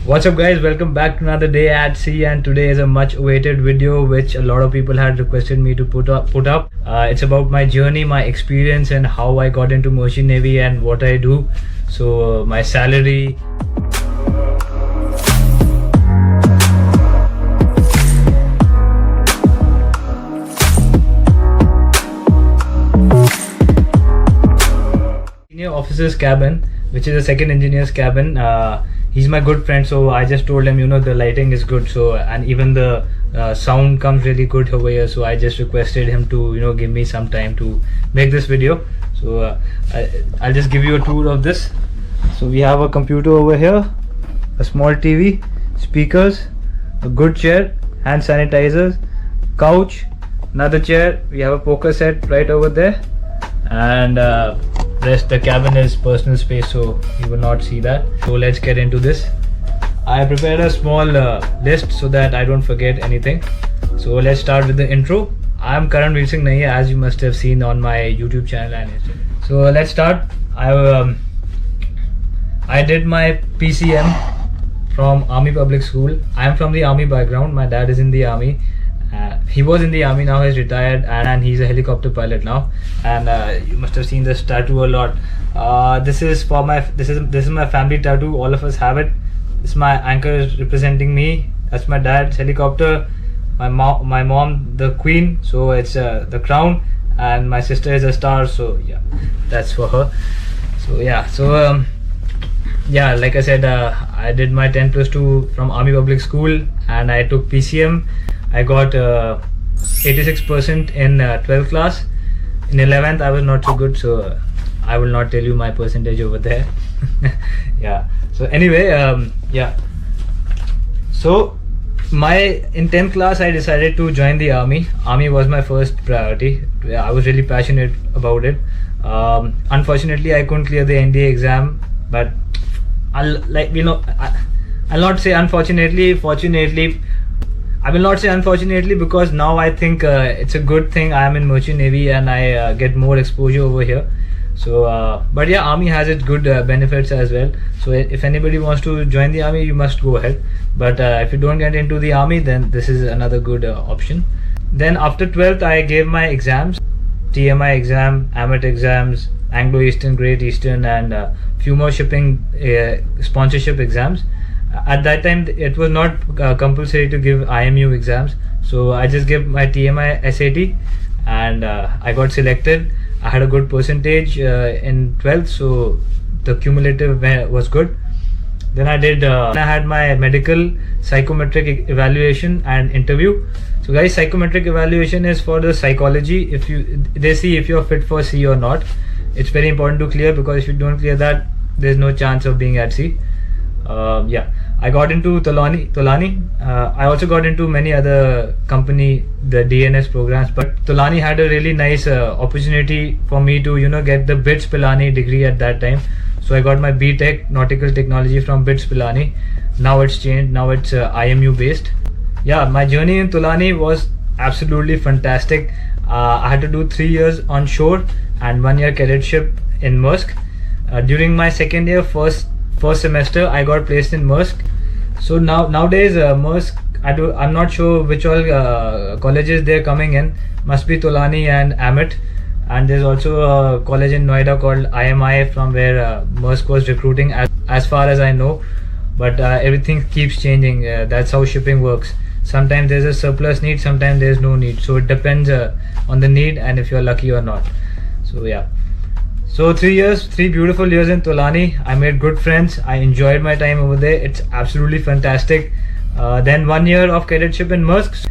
What's up guys, welcome back to another day at sea, and today is a much awaited video which a lot of people had requested me to put up. It's about my journey, my experience and how I got into Merchant Navy and what I do. So my salary, senior officer's cabin, which is a second engineer's cabin. He's my good friend, so I just told him, the lighting is good, so and even the sound comes really good over here, so I just requested him to give me some time to make this video. So I'll just give you a tour of this. So we have a computer over here, a small TV, speakers, a good chair, hand sanitizers, couch, another chair. We have a poker set right over there, and rest the cabin is personal space, so you will not see that. So let's get into this. I prepared a small list so that I don't forget anything. So let's start with the intro. I am Karanveer Singh Nahiya, as you must have seen on my YouTube channel and Instagram. So let's start. I did my PCM from Army Public School. I am from the Army background. My dad is in the Army. He was in the Army, now he's retired, and he's a helicopter pilot now. And you must have seen this tattoo a lot. This is my family tattoo. All of us have it. This is my anchor representing me. That's my dad's helicopter. My mom, the queen, so it's the crown, and my sister is a star. So yeah, that's for her. So yeah, like I said, I did my 10+2 from Army Public School, and I took PCM. I got 86% in 12th class. In 11th I was not so good, so I will not tell you my percentage over there. Yeah, so anyway, yeah, so in 10th class I decided to join the Army. Army was my first priority. I was really passionate about it. Unfortunately I couldn't clear the NDA exam, but I'll not say unfortunately, fortunately. I will not say unfortunately, because now I think it's a good thing I am in Merchant Navy and I get more exposure over here. So but yeah, Army has its good benefits as well. So if anybody wants to join the Army, you must go ahead. But if you don't get into the Army, then this is another good option. Then after 12th I gave my exams, TMI exam, AMET exams, Anglo Eastern, Great Eastern, and few more shipping sponsorship exams. At that time it was not compulsory to give IMU exams, so I just gave my TMI SAT, and I got selected. I had a good percentage in 12th, so the cumulative was good. Then I had my medical psychometric evaluation and interview. So guys, psychometric evaluation is for the psychology. They see if you're fit for sea or not. It's very important to clear, because if you don't clear that, there's no chance of being at sea. Yeah, I got into Tolani. I also got into many other the DNS programs, but Tolani had a really nice opportunity for me to get the BITS Pilani degree at that time. So I got my BTech Nautical Technology from BITS Pilani. Now it's changed, now it's IMU based. Yeah, my journey in Tolani was absolutely fantastic. I had to do 3 years on shore and 1 year cadetship in Maersk. During my second year, first semester, I got placed in Maersk. So nowadays Maersk, I'm not sure which all colleges they're coming in. Must be Tolani and AMET, and there's also a college in Noida called IMI, from where Maersk was recruiting, as far as I know. But everything keeps changing. That's how shipping works. Sometimes there's a surplus need, sometimes there's no need. So it depends on the need and if you're lucky or not. So yeah. So 3 beautiful years in Tolani. I made good friends. I enjoyed my time over there. It's absolutely fantastic. Then 1 year of cadetship in Maersk.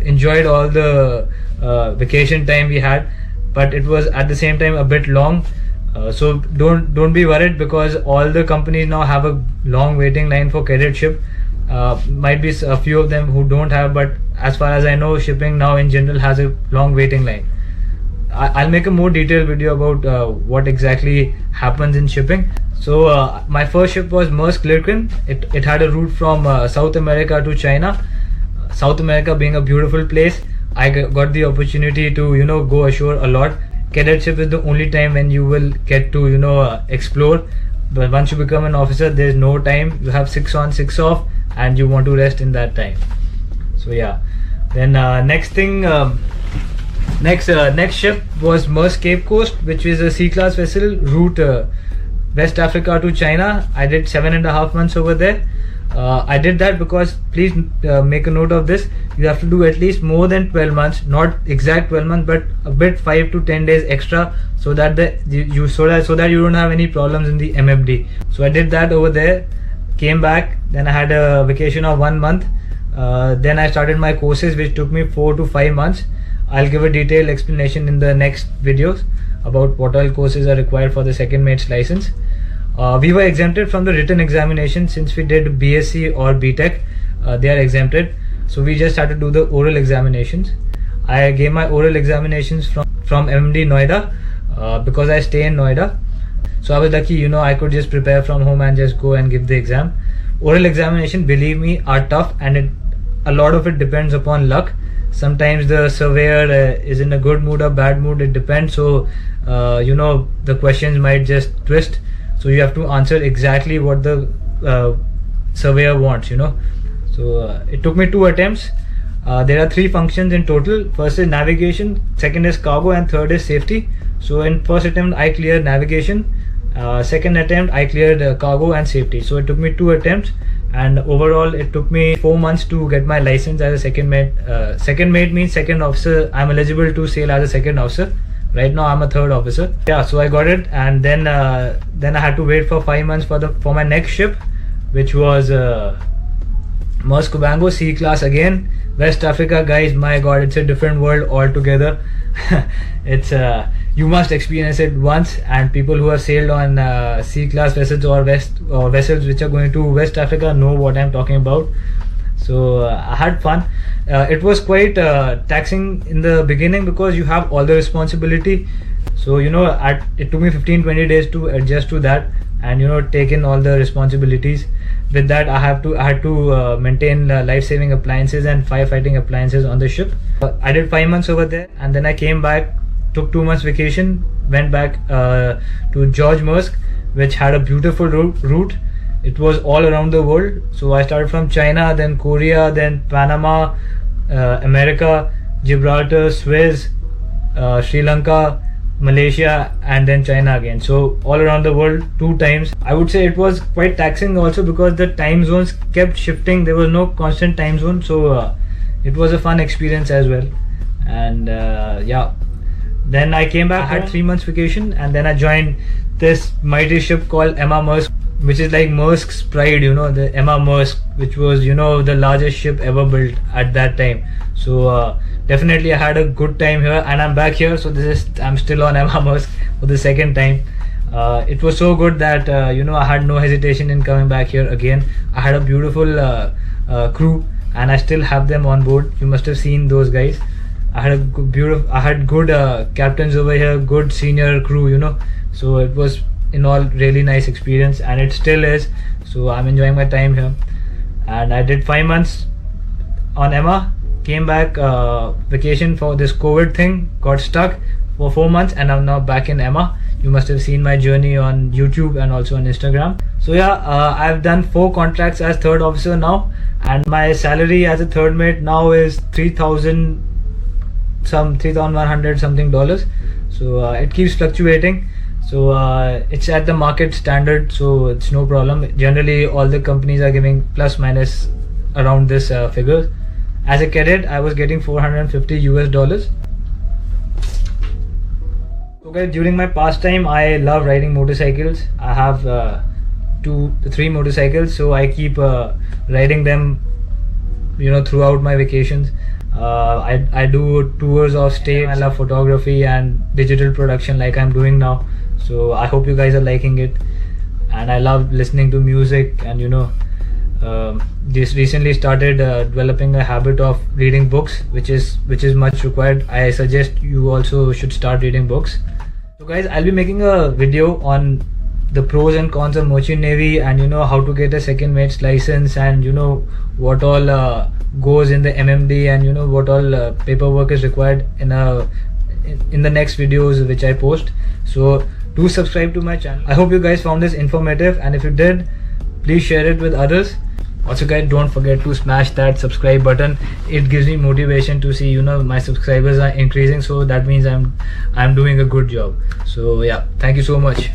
Enjoyed all the vacation time we had, but it was at the same time a bit long. So don't be worried, because all the companies now have a long waiting line for cadetship. Might be a few of them who don't have, but as far as I know, shipping now in general has a long waiting line. I'll make a more detailed video about what exactly happens in shipping. So my first ship was Maersk Lircon. It had a route from South America to China. South America being a beautiful place, I got the opportunity to go ashore a lot. Cadetship is the only time when you will get to explore. but once you become an officer, there's no time. You have 6 on 6 off and you want to rest in that time. So yeah, then next ship was Maersk Cape Coast, which is a C-class vessel route West Africa to China. I did 7.5 months over there. I did that because, please make a note of this, you have to do at least more than 12 months, not exact 12 months, but a bit 5 to 10 days extra, so that you don't have any problems in the MFD. So I did that over there, came back, then I had a vacation of 1 month. Then I started my courses, which took me 4 to 5 months. I'll give a detailed explanation in the next videos about what all courses are required for the second mate's license. We were exempted from the written examination since we did BSc or BTech. They are exempted, so we just had to do the oral examinations. I gave my oral examinations from MD Noida because I stay in Noida. So I was lucky, I could just prepare from home and just go and give the exam. Oral examination, believe me, are tough, and a lot of it depends upon luck. Sometimes the surveyor is in a good mood or bad mood, it depends. So the questions might just twist, so you have to answer exactly what the surveyor wants. So it took me 2 attempts. There are 3 functions in total. First is navigation, second is cargo, and third is safety. So in first attempt I cleared navigation, second attempt I cleared cargo and safety. So it took me 2 attempts, and overall it took me 4 months to get my license as a second mate. Second mate means second officer. I'm eligible to sail as a second officer. Right now I'm a third officer. Yeah, so I got it, and then I had to wait for 5 months for my next ship, which was Maersk Kubango C-class again. West Africa, guys, my god, it's a different world altogether. It's you must experience it once, and people who have sailed on C-class vessels or vessels which are going to West Africa know what I'm talking about. So I had fun. It was quite taxing in the beginning because you have all the responsibility. So it took me 15-20 days to adjust to that and take in all the responsibilities. With that, I had to maintain life-saving appliances and firefighting appliances on the ship. I did 5 months over there, and then I came back, took 2 months vacation, went back to George Maersk, which had a beautiful route. It was all around the world. So I started from China, then Korea, then Panama, America, Gibraltar, Suez, Sri Lanka, Malaysia, and then China again. So all around the world 2 times. I would say it was quite taxing also because the time zones kept shifting. There was no constant time zone. So it was a fun experience as well. And yeah, then I came back, had 3 months vacation, and then I joined this mighty ship called Emma Maersk, which is like Maersk's pride, the Emma Maersk, which was, the largest ship ever built at that time. So definitely I had a good time here, and I'm back here. So I'm still on Emma Maersk for the second time. It was so good that I had no hesitation in coming back here again. I had a beautiful crew, and I still have them on board. You must have seen those guys. I had good captains over here, good senior crew, so it was in all really nice experience, and it still is. So I'm enjoying my time here, and I did 5 months on Emma, came back vacation for this COVID thing, got stuck for 4 months, and I'm now back in Emma. You must have seen my journey on YouTube and also on Instagram. So yeah, I've done 4 contracts as third officer now, and my salary as a third mate now is $3,100 something dollars. So it keeps fluctuating. So it's at the market standard, so it's no problem. Generally all the companies are giving plus minus around this figure. As a cadet I was getting $450. Okay, during my pastime I love riding motorcycles. I have 2 to 3 motorcycles, so I keep riding them throughout my vacations. I do tours of state. I love photography and digital production like I'm doing now. So I hope you guys are liking it, and I love listening to music, and just recently started developing a habit of reading books, which is much required. I suggest you also should start reading books. So guys, I'll be making a video on the pros and cons of Merchant Navy, and how to get a second mate's license, and what all goes in the MMD, and what all paperwork is required in the next videos which I post. So do subscribe to my channel. I hope you guys found this informative, and if you did, please share it with others. Also guys, don't forget to smash that subscribe button. It gives me motivation to see, you know, my subscribers are increasing, so that means I'm doing a good job. So yeah, thank you so much.